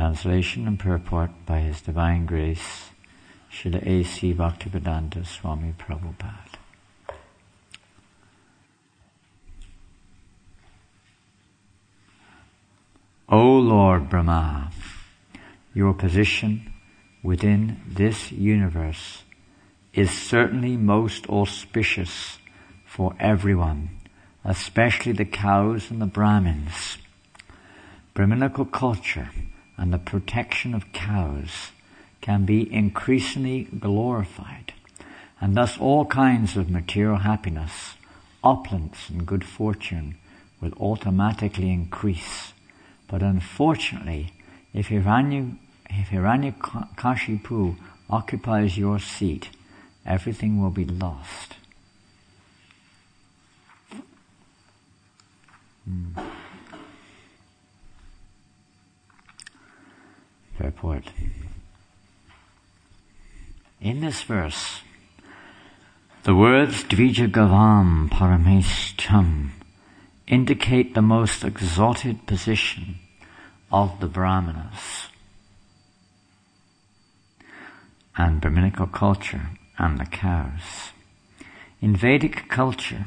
Translation and purport by His Divine Grace, Srila A.C. Bhaktivedanta Swami Prabhupada. O Lord Brahma, your position within this universe is certainly most auspicious for everyone, especially the cows and the Brahmins. Brahminical culture and the protection of cows can be increasingly glorified, and thus all kinds of material happiness, opulence and good fortune will automatically increase. But unfortunately, if Hiranyakashipu occupies your seat, everything will be lost. Purport. In this verse, the words Dvijagavam Parameshcham indicate the most exalted position of the Brahmanas and Brahminical culture and the cows. In Vedic culture,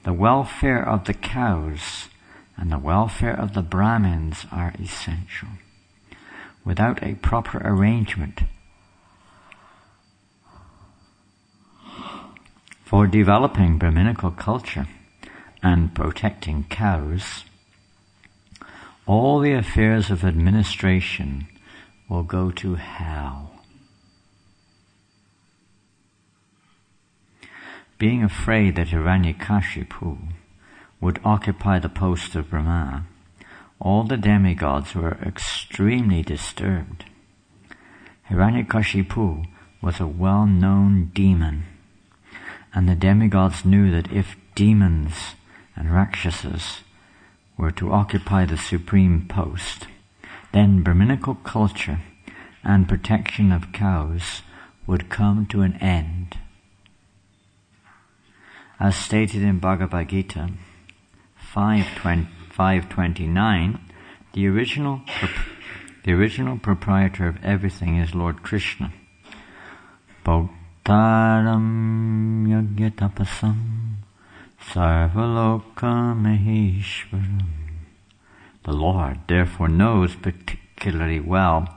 the welfare of the cows and the welfare of the Brahmins are essential. Without a proper arrangement for developing Brahminical culture and protecting cows, all the affairs of administration will go to hell. Being afraid that Hiranyakashipu would occupy the post of Brahma, all the demigods were extremely disturbed. Hiranyakashipu was a well-known demon, and the demigods knew that if demons and Rakshasas were to occupy the supreme post, then Brahminical culture and protection of cows would come to an end. As stated in Bhagavad Gita 5.29, the original proprietor of everything is Lord Krishna. Bhaktaram yagyatapasam sarvaloka maheshwaram. The Lord therefore knows particularly well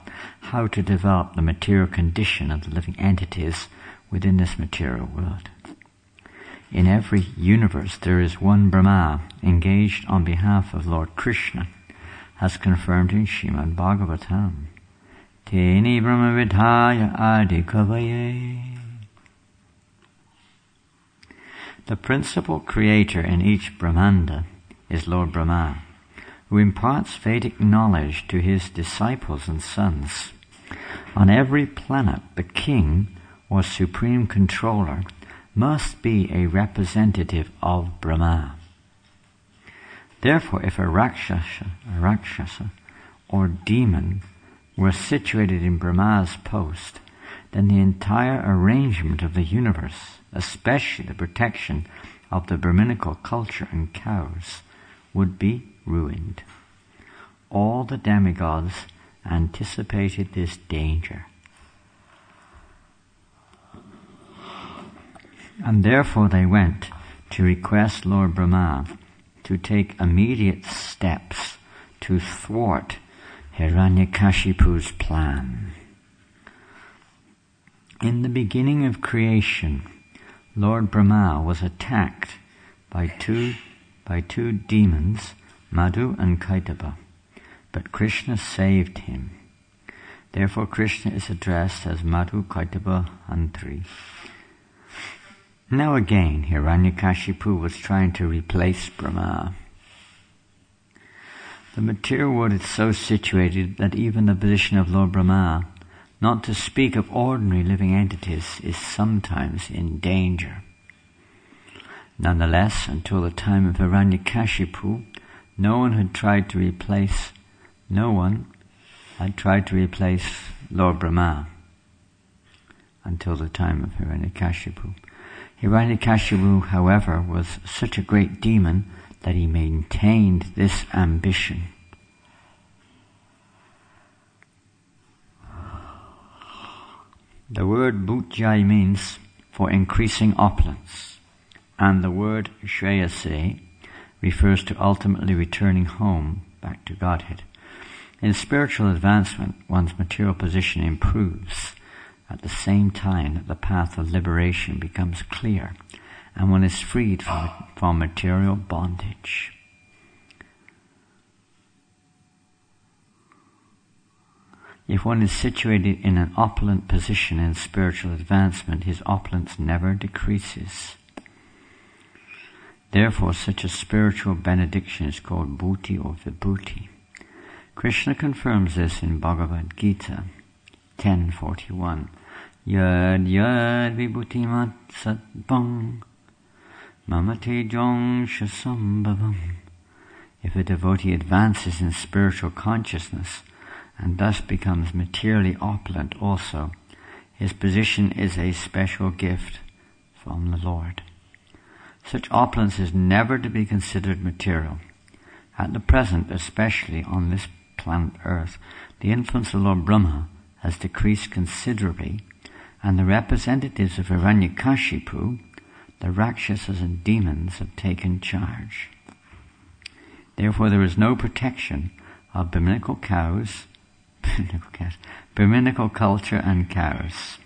how to develop the material condition of the living entities within this material world. In every universe there is one Brahma engaged on behalf of Lord Krishna, as confirmed in Srimad Bhagavatam. Teni Brahma Vidhaya Adi Kavaye. The principal creator in each Brahmanda is Lord Brahma, who imparts Vedic knowledge to his disciples and sons. On every planet, the king or supreme controller must be a representative of Brahma. Therefore, if a Rakshasa or demon were situated in Brahma's post, then the entire arrangement of the universe, especially the protection of the Brahminical culture and cows, would be ruined. All the demigods anticipated this danger, and therefore they went to request Lord Brahma to take immediate steps to thwart Hiranyakashipu's plan. In the beginning of creation, Lord Brahma was attacked by two demons, Madhu and Kaitaba, but Krishna saved him. Therefore Krishna is addressed as Madhu, Kaitaba, Antri. Now again, Hiranyakashipu was trying to replace Brahma. The material world is so situated that even the position of Lord Brahma, not to speak of ordinary living entities, is sometimes in danger. Nonetheless, until the time of Hiranyakashipu, no one had tried to replace Lord Brahma until the time of Hiranyakashipu. Hiranyakashipu, however, was such a great demon that he maintained this ambition. The word bhujai means for increasing opulence, and the word shreyase refers to ultimately returning home, back to Godhead. In spiritual advancement, one's material position improves at the same time that the path of liberation becomes clear, and one is freed from material bondage. If one is situated in an opulent position in spiritual advancement, his opulence never decreases. Therefore, such a spiritual benediction is called bhuti or vibhuti. Krishna confirms this in Bhagavad Gita 10:41. Yad yad vibhuti mat satbang mamate jong shasambhavam. If a devotee advances in spiritual consciousness and thus becomes materially opulent also, his position is a special gift from the Lord. Such opulence is never to be considered material. At the present, especially on this planet Earth, the influence of Lord Brahma has decreased considerably, and the representatives of Hiranyakashipu, the Rakshasas and demons, have taken charge. Therefore there is no protection of Brahminical culture and cows,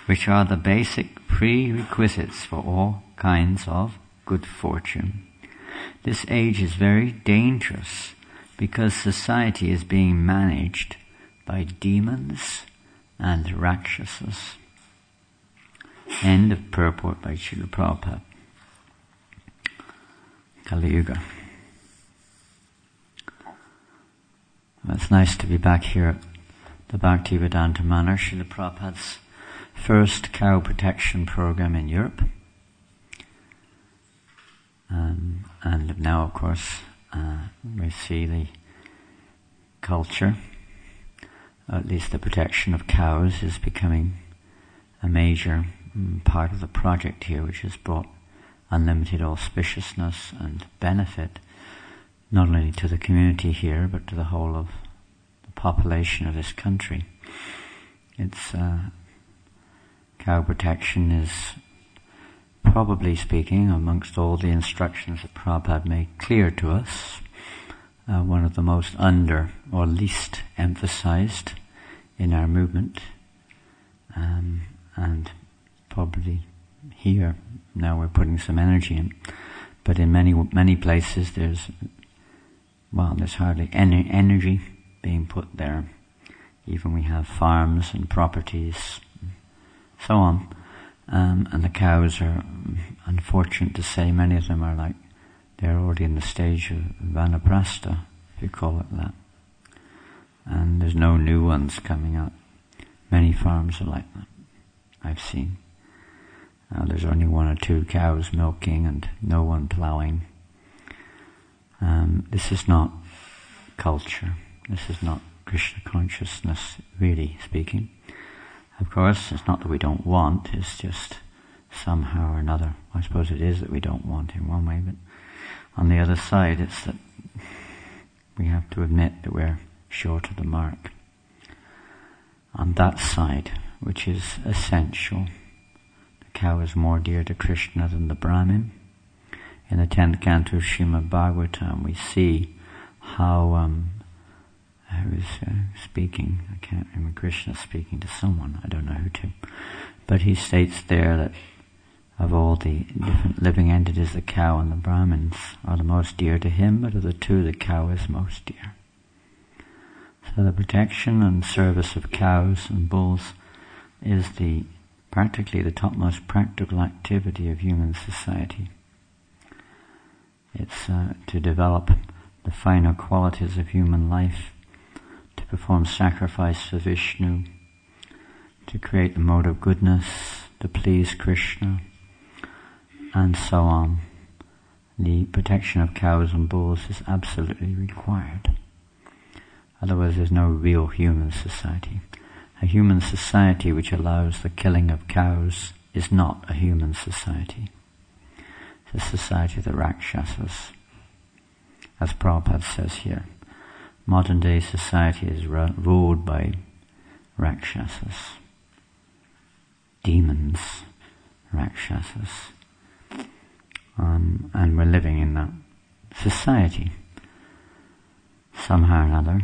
which are the basic prerequisites for all kinds of good fortune. This age is very dangerous because society is being managed by demons and Rakshasas. End of purport by Srila Prabhupada. Kali Yuga. It's nice to be back here at the Bhaktivedanta Manor, Srila Prabhupada's first cow protection program in Europe. And now, of course, we see the culture, at least the protection of cows, is becoming a major part of the project here, which has brought unlimited auspiciousness and benefit not only to the community here, but to the whole of the population of this country. It's cow protection is, probably speaking, amongst all the instructions that Prabhupada made clear to us, one of the most under or least emphasized in our movement, and probably here now we're putting some energy in, but in many places there's hardly any energy being put there. Even we have farms and properties, so on, and the cows are, unfortunate to say, many of them are they're already in the stage of vanaprastha, if you call it that. And there's no new ones coming up. Many farms are like that, I've seen. There's only 1 or 2 cows milking and no one ploughing. This is not culture. This is not Krishna consciousness, really speaking. Of course, it's not that we don't want, it's just somehow or another. I suppose it is that we don't want in one way, but on the other side, it's that we have to admit that we're short of the mark. On that side, which is essential, the cow is more dear to Krishna than the Brahmin. In the 10th canto of Srimad Bhagavatam, we see how I was speaking, I can't remember, Krishna speaking to someone, I don't know who to, but he states there that of all the different living entities, the cow and the Brahmins are the most dear to him, but of the two, the cow is most dear. So the protection and service of cows and bulls is practically the topmost practical activity of human society. It's to develop the finer qualities of human life, to perform sacrifice for Vishnu, to create the mode of goodness, to please Krishna, and so on. The protection of cows and bulls is absolutely required. Otherwise there's no real human society. A human society which allows the killing of cows is not a human society. It's a society of the Rakshasas. As Prabhupada says here, modern day society is ruled by Rakshasas. demons, Rakshasas. And we're living in that society somehow or another.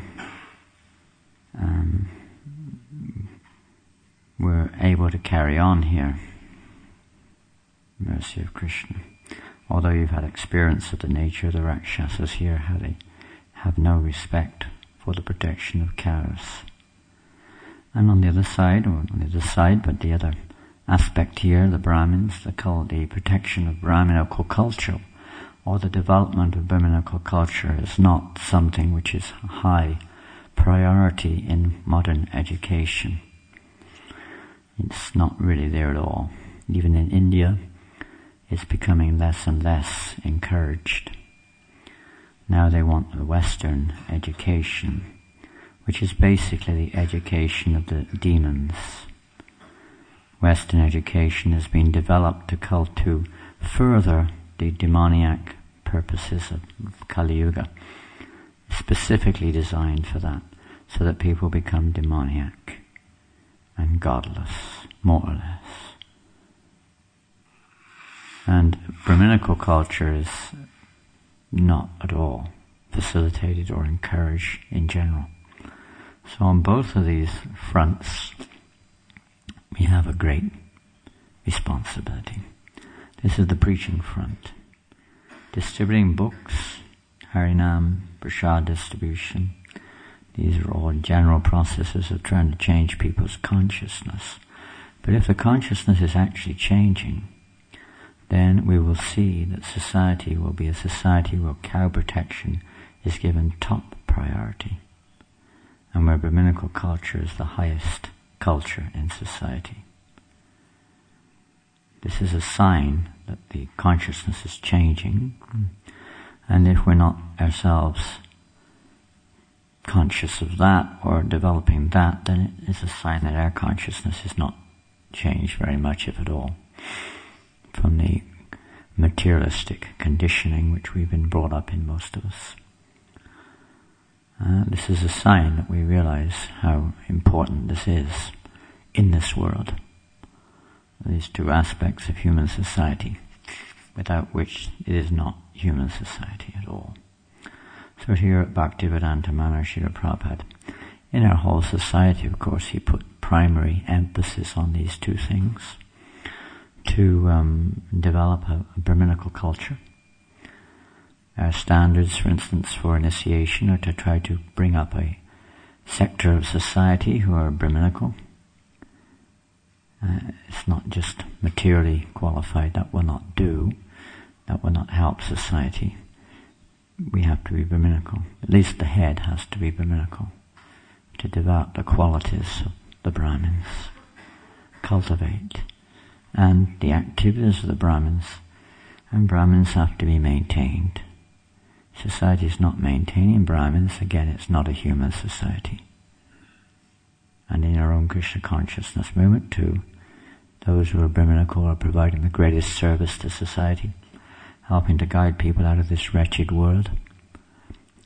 We're able to carry on here. Mercy of Krishna. Although you've had experience of the nature of the Rakshasas here, how they have no respect for the protection of cows. And on the other side, but the other aspect here, the Brahmins, the protection of Brahminical culture, or the development of Brahminical culture, is not something which is high priority in modern education. It's not really there at all. Even in India, it's becoming less and less encouraged. Now they want the Western education, which is basically the education of the demons. Western education has been developed to further the demoniac purposes of Kali Yuga, specifically designed for that, so that people become demoniac and godless, more or less. And Brahminical culture is not at all facilitated or encouraged in general. So on both of these fronts, we have a great responsibility. This is the preaching front. Distributing books, Harinam, Prasad distribution, these are all general processes of trying to change people's consciousness. But if the consciousness is actually changing, then we will see that society will be a society where cow protection is given top priority, and where Brahminical culture is the highest culture in society. This is a sign that the consciousness is changing, and if we're not ourselves conscious of that or developing that, then it is a sign that our consciousness is not changed very much, if at all, from the materialistic conditioning which we've been brought up in, most of us. This is a sign that we realize how important this is in this world. These two aspects of human society, without which it is not human society at all. So here at Bhaktivedanta Manor, Srila Prabhupada, in our whole society, of course, he put primary emphasis on these two things, to develop a Brahminical culture. Our standards, for instance, for initiation are to try to bring up a sector of society who are Brahminical. It's not just materially qualified. That will not do. That will not help society. We have to be Brahminical. At least the head has to be Brahminical, to develop the qualities of the Brahmins, cultivate, and the activities of the Brahmins. And Brahmins have to be maintained. Society is not maintaining Brahmins. Again, it's not a human society. And in our own Krishna consciousness movement too, those who are Brahminical are providing the greatest service to society, helping to guide people out of this wretched world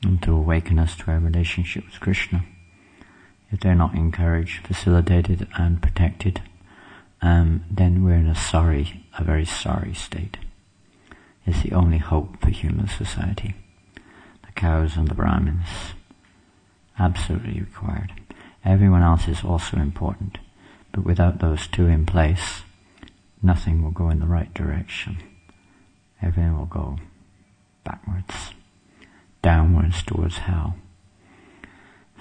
and to awaken us to our relationship with Krishna. If they're not encouraged, facilitated and protected, then we're in a very sorry state. It's the only hope for human society. The cows and the Brahmins, absolutely required. Everyone else is also important, but without those two in place, nothing will go in the right direction. Everything will go backwards, downwards towards hell.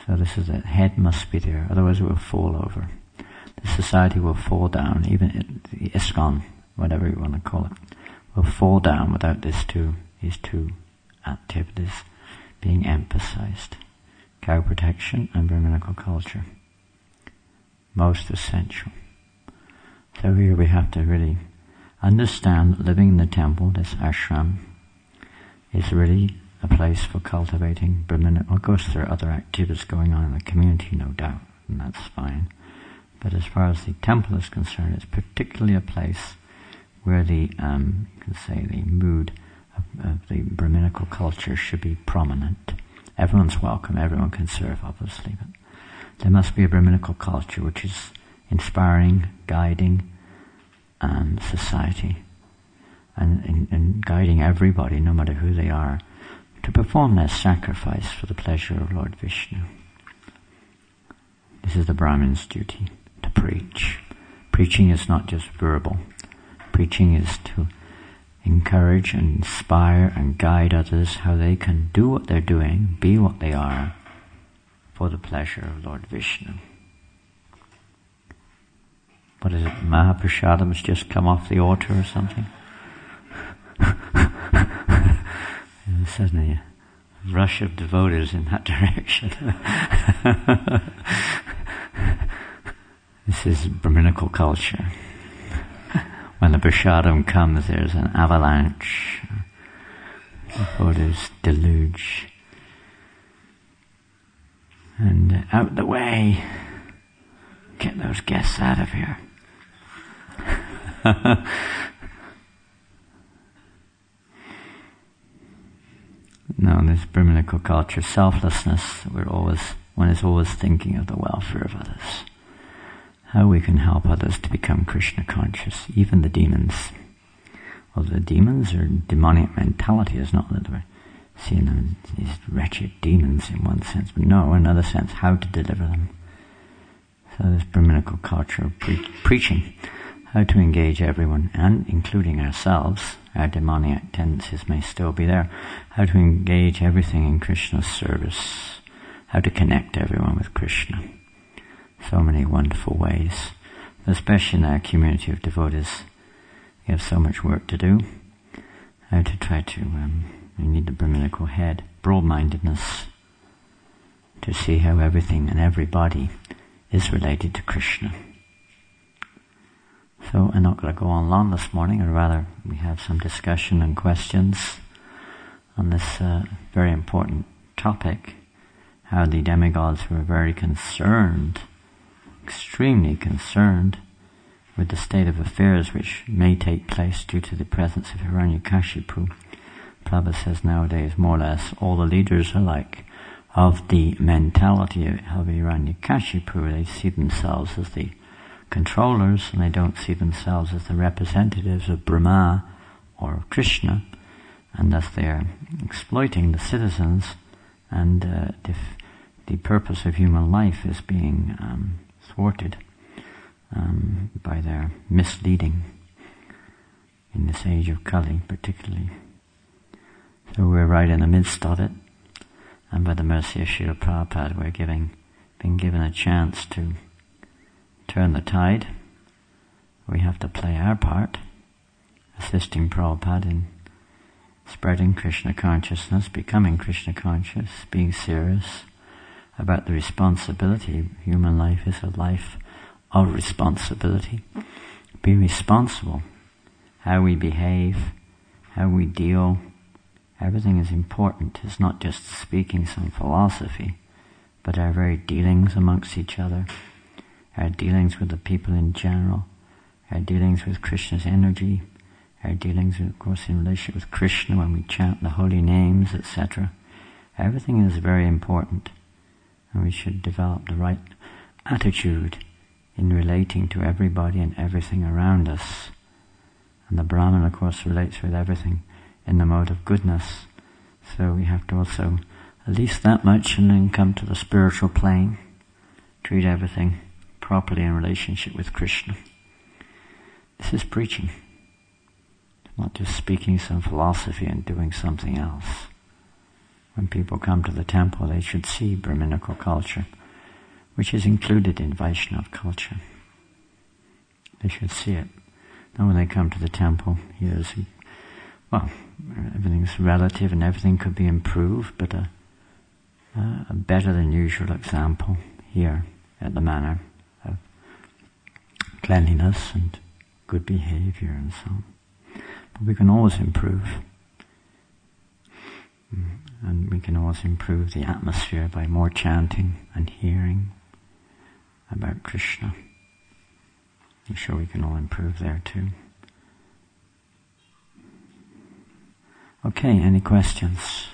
So this is it. Head must be there, otherwise it will fall over. The society will fall down, even the ISKCON, whatever you want to call it, will fall down without these two activities being emphasized. Cow protection and Brahminical culture. Most essential. So here we have to really understand that living in the temple, this ashram, is really a place for cultivating Brahminical. Of course, there are other activities going on in the community, no doubt, and that's fine. But as far as the temple is concerned, it's particularly a place where the, you can say, the mood of the Brahminical culture should be prominent. Everyone's welcome, everyone can serve, obviously, but there must be a Brahminical culture which is inspiring, guiding, society, and in guiding everybody, no matter who they are, to perform their sacrifice for the pleasure of Lord Vishnu. This is the Brahmin's duty, to preach. Preaching is not just verbal. Preaching is to encourage and inspire and guide others how they can do what they're doing, be what they are, for the pleasure of Lord Vishnu. What is it? Mahaprasadam has just come off the altar or something? And suddenly a rush of devotees in that direction. This is Brahminical culture. When the prasadam comes, there's an avalanche. Devotees deluge. And out the way. Get those guests out of here. No, in this Brahminical culture, selflessness, one is always thinking of the welfare of others. How we can help others to become Krishna conscious, even the demons. Well, the demons or demonic mentality is not that we're seeing them as these wretched demons in one sense, but no, in another sense, how to deliver them. So this Brahminical culture of preaching, how to engage everyone, and including ourselves, our demoniac tendencies may still be there, how to engage everything in Krishna's service, how to connect everyone with Krishna. So many wonderful ways, especially in our community of devotees. We have so much work to do. How to try to, we need the Brahminical head, broad-mindedness, to see how everything and everybody is related to Krishna. So I'm not going to go on long this morning, or rather we have some discussion and questions on this very important topic, how the demigods were very concerned, extremely concerned with the state of affairs which may take place due to the presence of Hiranyakashipu. Prabhupada says nowadays more or less all the leaders are like of the mentality of Hiranyakashipu. They see themselves as the controllers, and they don't see themselves as the representatives of Brahma or of Krishna, and thus they are exploiting the citizens, and the purpose of human life is being thwarted by their misleading in this age of Kali particularly. So we're right in the midst of it, and by the mercy of Srila Prabhupada we're being given a chance to turn the tide. We have to play our part, assisting Prabhupada in spreading Krishna consciousness, becoming Krishna conscious, being serious about the responsibility. Human life is a life of responsibility. Be responsible. How we behave, how we deal, everything is important. It's not just speaking some philosophy, but our very dealings amongst each other, our dealings with the people in general, our dealings with Krishna's energy, our dealings, of course, in relationship with Krishna when we chant the holy names, etc. Everything is very important, and we should develop the right attitude in relating to everybody and everything around us. And the Brahman, of course, relates with everything in the mode of goodness. So we have to also at least that much, and then come to the spiritual plane, treat everything properly in relationship with Krishna. This is preaching. Not just speaking some philosophy and doing something else. When people come to the temple, they should see Brahminical culture, which is included in Vaishnava culture. They should see it. Now when they come to the temple, everything's relative and everything could be improved, but a better than usual example here at the manor of cleanliness and good behavior and so on. But we can always improve. And we can always improve the atmosphere by more chanting and hearing about Krishna. I'm sure we can all improve there too. Okay, any questions?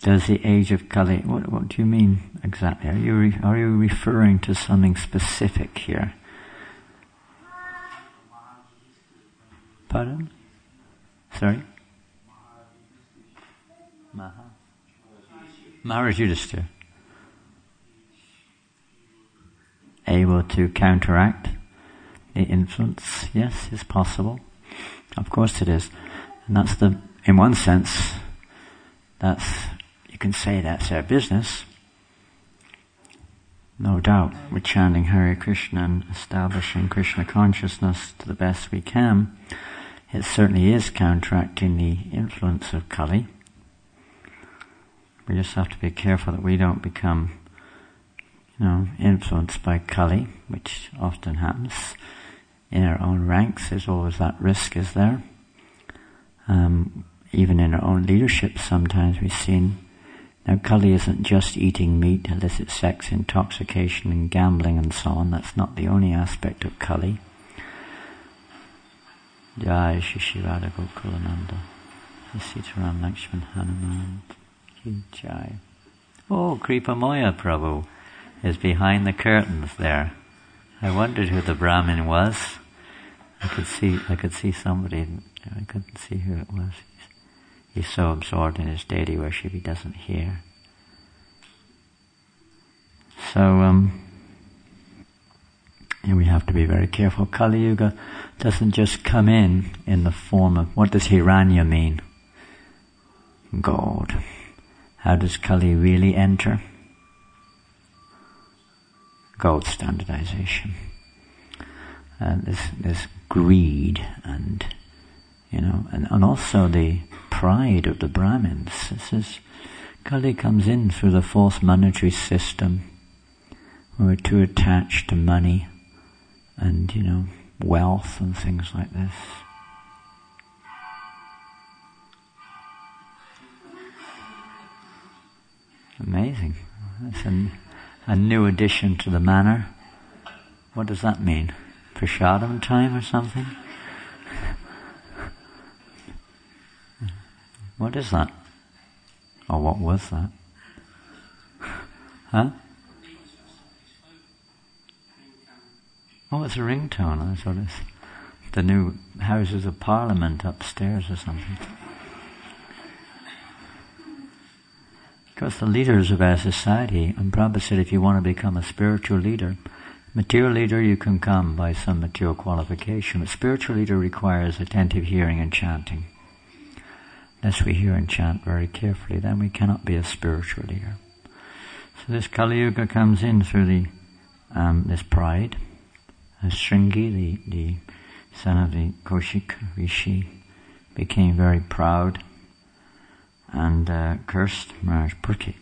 Does the age of Kali, what do you mean exactly? Are you referring to something specific here? Pardon? Sorry? Maharaj Yudhishthira. Able to counteract the influence? Yes, it's possible. Of course it is. And that's in one sense, you can say that's our business. No doubt, we're chanting Hare Krishna and establishing Krishna consciousness to the best we can. It certainly is counteracting the influence of Kali. We just have to be careful that we don't become, influenced by Kali, which often happens in our own ranks. There's always that risk, is there? Even in our own leadership, sometimes we've seen. Now, Kali isn't just eating meat, illicit sex, intoxication, and gambling, and so on. That's not the only aspect of Kali. Jai Shri Radha Gokulananda, Sitaram Lakshman Hanuman, Ki Jai. Oh, Kripa Moya Prabhu is behind the curtains there. I wondered who the Brahmin was. I could see somebody. I couldn't see who it was. He's so absorbed in his deity worship he doesn't hear. So we have to be very careful. Kali Yuga doesn't just come in the form of, what does Hiranya mean? Gold. How does Kali really enter? Gold standardization. This greed and also the pride of the Brahmins. Kali comes in through the false monetary system. We're too attached to money and, wealth and things like this. Amazing. That's a new addition to the manor. What does that mean? Prasadam time or something? What is that? Or what was that? Huh? Oh, it's a ringtone. I thought it's the new Houses of Parliament upstairs or something. Because the leaders of our society, and Prabhupada said if you want to become a spiritual leader, material leader you can come by some material qualification, but spiritual leader requires attentive hearing and chanting. Unless we hear and chant very carefully, then we cannot be a spiritual leader. So this Kali Yuga comes in through this pride. Shringi, the son of the Kaushik Rishi, became very proud and cursed Maharaj Purki.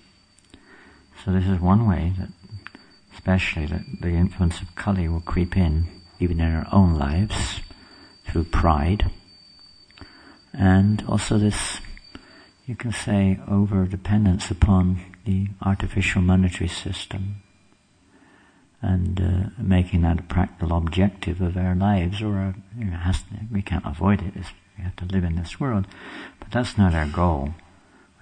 So this is one way that, especially, that the influence of Kali will creep in, even in our own lives, through pride. And also this, you can say, over-dependence upon the artificial monetary system and making that a practical objective of our lives, or we can't avoid it, we have to live in this world, but that's not our goal.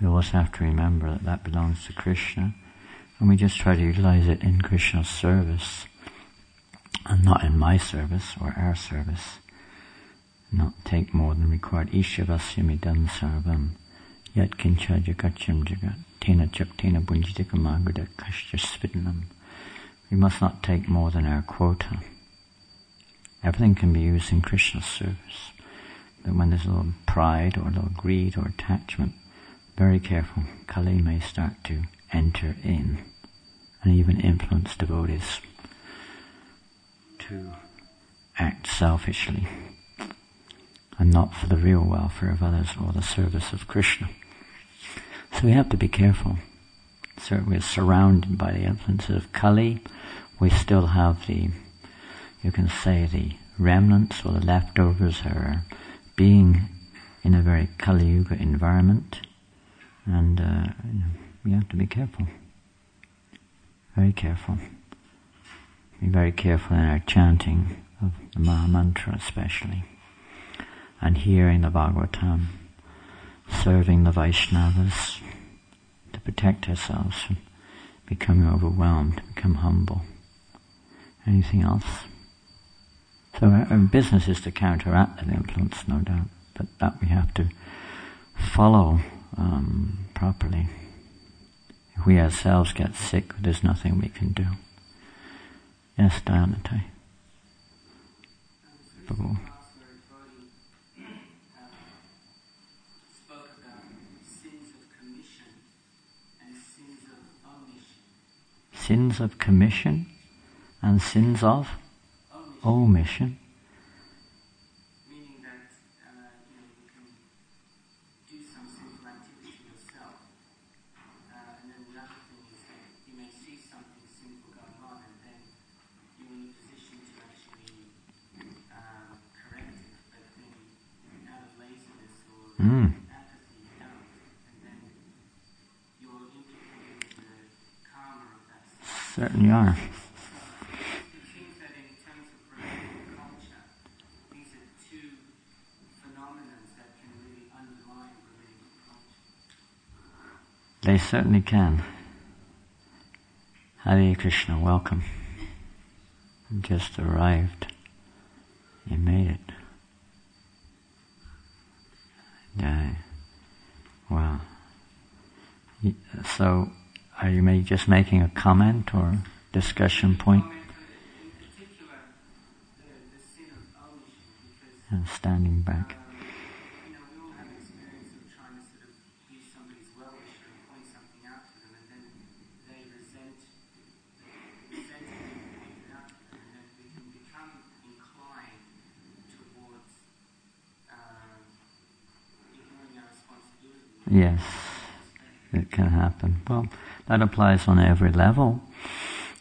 We always have to remember that belongs to Krishna, and we just try to utilize it in Krishna's service, and not in my service or our service. Not take more than required. Ishyavasyamidam sarvam yat kincha jagacham jagat tena chaktena bunjitika magada kashya svidnam. We must not take more than our quota. Everything can be used in Krishna's service. But when there's a little pride or a little greed or attachment, very careful. Kali may start to enter in and even influence devotees to act selfishly and not for the real welfare of others or the service of Krishna. So we have to be careful. So we're surrounded by the influences of Kali. We still have the remnants or the leftovers are being in a very Kali Yuga environment, and we have to be careful. Very careful. Be very careful in our chanting of the Maha Mantra especially, and hearing the Bhagavatam, serving the Vaishnavas, protect ourselves from becoming overwhelmed, become humble. Anything else? So our business is to counteract that influence, no doubt, but that we have to follow properly. If we ourselves get sick, there's nothing we can do. Yes, Dayanate. Spoke about sins of commission and sins of omission. Sins of commission and sins of omission. Meaning that you can do some sinful activity yourself, and then the other thing is that you may see something sinful going on, and then you're in a position to actually correct it, but then out of laziness or apathy you don't, and then you're implicated in the karma of that sin. Certainly are. It seems that in terms of Brahminic culture, these are two phenomena that can really undermine Brahminic culture. They certainly can. Hare Krishna, welcome. You just arrived. You made it. Wow. So, are you just making a comment or discussion point? In particular, the sin of omission, because And standing back. we all have experience of trying to sort of be somebody's well-wisher and point something out to them, and then they resent it being pointed out to them, and then we can become inclined towards ignoring our responsibility. Yes, it can happen. Well, that applies on every level.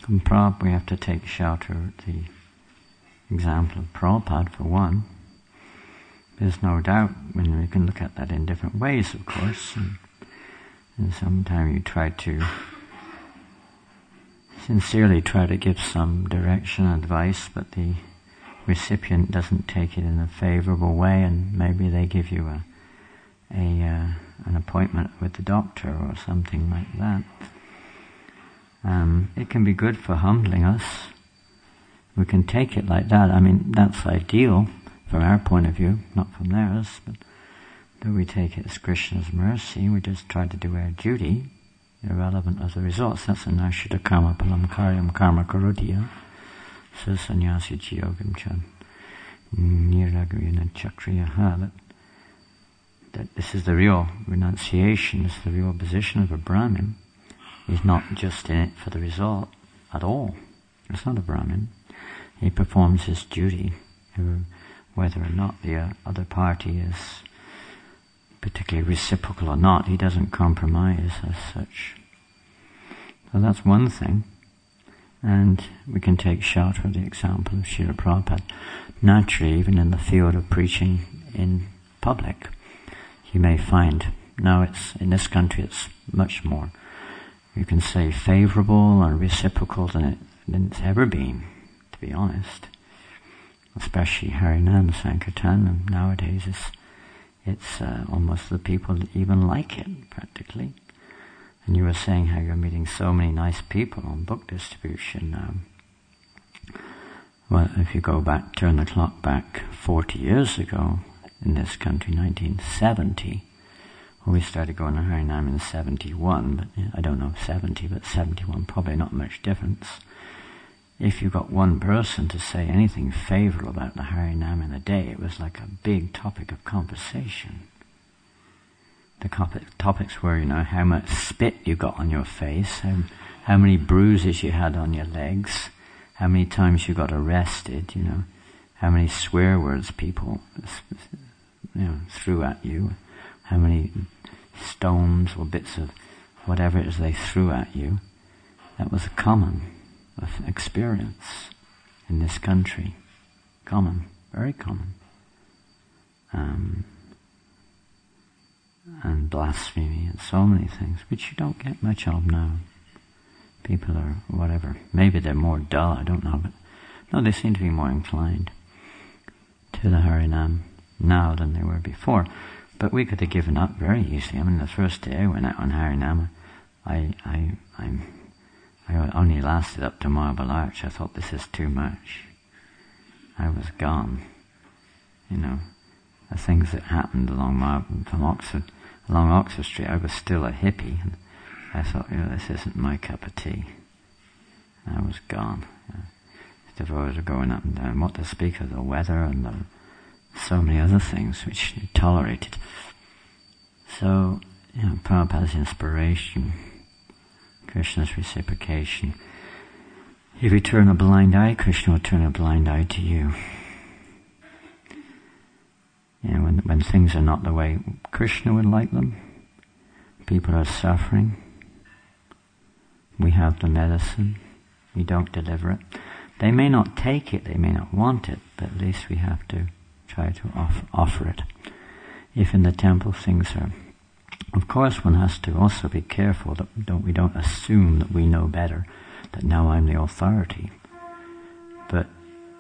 From Prabhupada, we have to take shelter at the example of Prabhupada for one. There's no doubt when we can look at that in different ways, of course. And sometimes you try to sincerely try to give some direction, advice, but the recipient doesn't take it in a favorable way, and maybe they give you an appointment with the doctor or something like that. It can be good for humbling us. We can take it like that. I mean, that's ideal from our point of view, not from theirs, but do we take it as Krishna's mercy? We just try to do our duty, irrelevant of the results. That's a nashita karma palam karyam karma karodya sasanyasi chiyogam chan niragavina chakriyaha. That this is the real renunciation, this is the real position of a Brahmin. He's not just in it for the result at all. It's not a Brahmin. He performs his duty, whether or not the other party is particularly reciprocal or not. He doesn't compromise as such. So that's one thing. And we can take shelter of the example of Srila Prabhupada. Naturally, even in the field of preaching in public, you may find, now it's in this country it's much more, you can say favourable or reciprocal than it's ever been, to be honest. Especially Harinam Sankirtan, and nowadays it's almost the people that even like it, practically. And you were saying how you're meeting so many nice people on book distribution now. Well, if you go back, turn the clock back 40 years ago, in this country, 1970. Well, we started going to Harinam in 71, but I don't know, 70, but 71, probably not much difference. If you got one person to say anything favourable about the Harinam in a day, it was like a big topic of conversation. The topics were, how much spit you got on your face, how many bruises you had on your legs, how many times you got arrested, how many swear words people threw at you, how many stones or bits of whatever it is they threw at you. That was a common experience in this country. Common, very common. And blasphemy and so many things, which you don't get much of now. People are whatever. Maybe they're more dull, I don't know, but no, they seem to be more inclined to the Harinam now than they were before. But we could have given up very easily. I mean, the first day I went out on Harinam, I only lasted up to Marble Arch. I thought, this is too much. I was gone. The things that happened along Oxford Street, I was still a hippie, and I thought, this isn't my cup of tea. I was gone. The roads are going up and down. What to speak of the weather and so many other things which he tolerated. So, Prabhupada's inspiration, Krishna's reciprocation. If you turn a blind eye, Krishna will turn a blind eye to you. When things are not the way Krishna would like them, people are suffering, we have the medicine, we don't deliver it. They may not take it, they may not want it, but at least we have to try to offer it. If in the temple things are... Of course, one has to also be careful that we don't assume that we know better, that now I'm the authority. But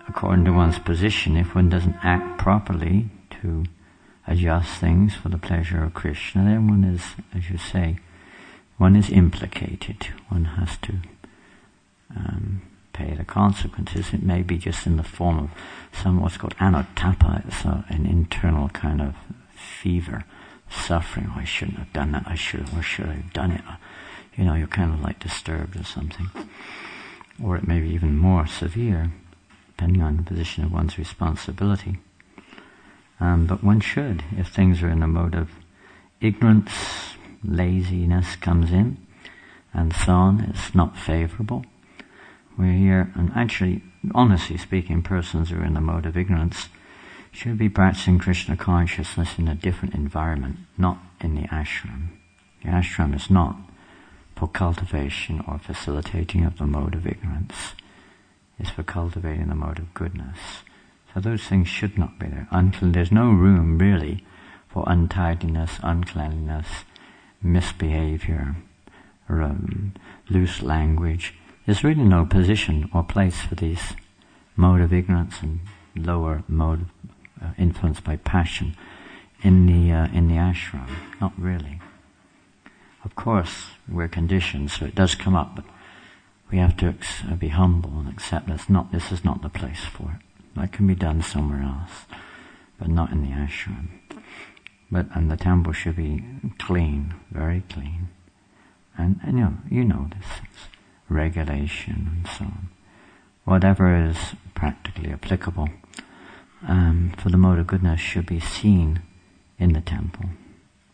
according to one's position, if one doesn't act properly to adjust things for the pleasure of Krishna, then one is, as you say, one is implicated. One has to pay the consequences. It may be just in the form of some what's called anotapa. It's an internal kind of fever, suffering. I shouldn't have done that. I should have done it. You're kind of like disturbed or something. Or it may be even more severe, depending on the position of one's responsibility. But one should, if things are in a mode of ignorance, laziness comes in, and so on, it's not favorable. We're here, and actually, honestly speaking, persons who are in the mode of ignorance should be practicing Krishna consciousness in a different environment, not in the ashram. The ashram is not for cultivation or facilitating of the mode of ignorance. It's for cultivating the mode of goodness. So those things should not be there. There's no room, really, for untidiness, uncleanliness, misbehavior, or loose language. There's really no position or place for these mode of ignorance and lower mode influenced by passion in the ashram. Not really. Of course, we're conditioned, so it does come up, but we have to be humble and accept this is not the place for it. That can be done somewhere else, but not in the ashram. And the temple should be clean, very clean. And you know this. It's regulation and so on. Whatever is practically applicable for the mode of goodness should be seen in the temple,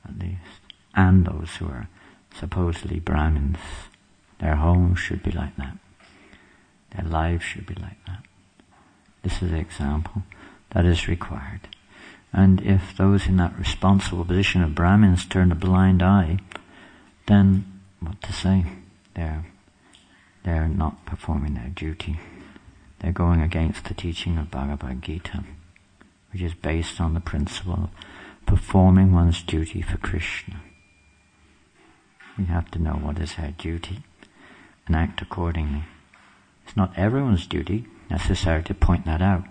at least. And those who are supposedly Brahmins, their homes should be like that. Their lives should be like that. This is the example that is required. And if those in that responsible position of Brahmins turn a blind eye, then what to say? They're not performing their duty. They're going against the teaching of Bhagavad Gita, which is based on the principle of performing one's duty for Krishna. We have to know what is our duty and act accordingly. It's not everyone's duty necessary to point that out.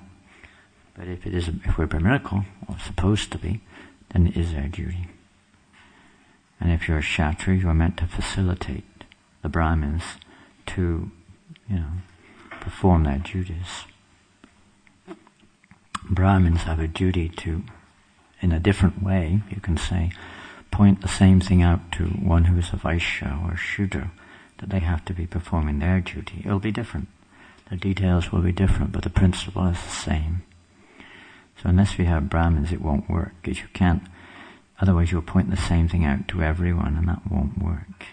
But if we're Brahminical, or supposed to be, then it is our duty. And if you're a Kshatriya, you're meant to facilitate the Brahmins to, perform their duties. Brahmins have a duty to, in a different way, you can say, point the same thing out to one who is a Vaishya or Shudra, that they have to be performing their duty. It'll be different. The details will be different, but the principle is the same. So unless we have Brahmins, it won't work, because you can't, otherwise you'll point the same thing out to everyone, and that won't work.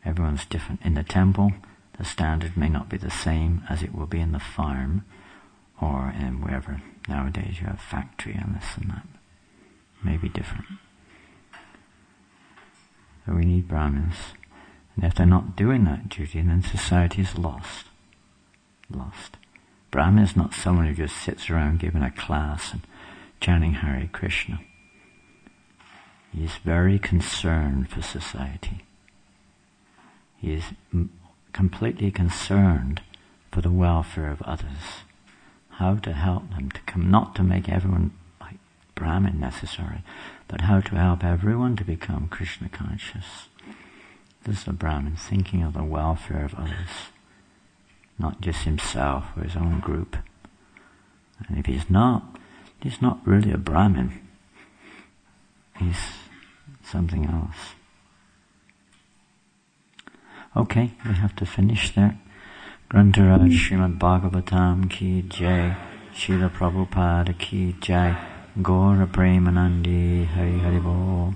Everyone's different. In the temple, the standard may not be the same as it will be in the farm, or in wherever nowadays you have factory and this and that. It may be different. So we need Brahmins. And if they're not doing that duty, then society is lost. Lost. Brahmin is not someone who just sits around giving a class and chanting Hare Krishna. He is very concerned for society. He is completely concerned for the welfare of others. How to help them to come, not to make everyone like Brahmin necessary, but how to help everyone to become Krishna conscious. This is a Brahmin thinking of the welfare of others, not just himself or his own group. And if he's not really a Brahmin. He's something else. Okay, we have to finish there. Grantaraj Srimad Bhagavatam ki jai, Srila Prabhupada ki jai, Gaura Premanandi Hari Hari Bol.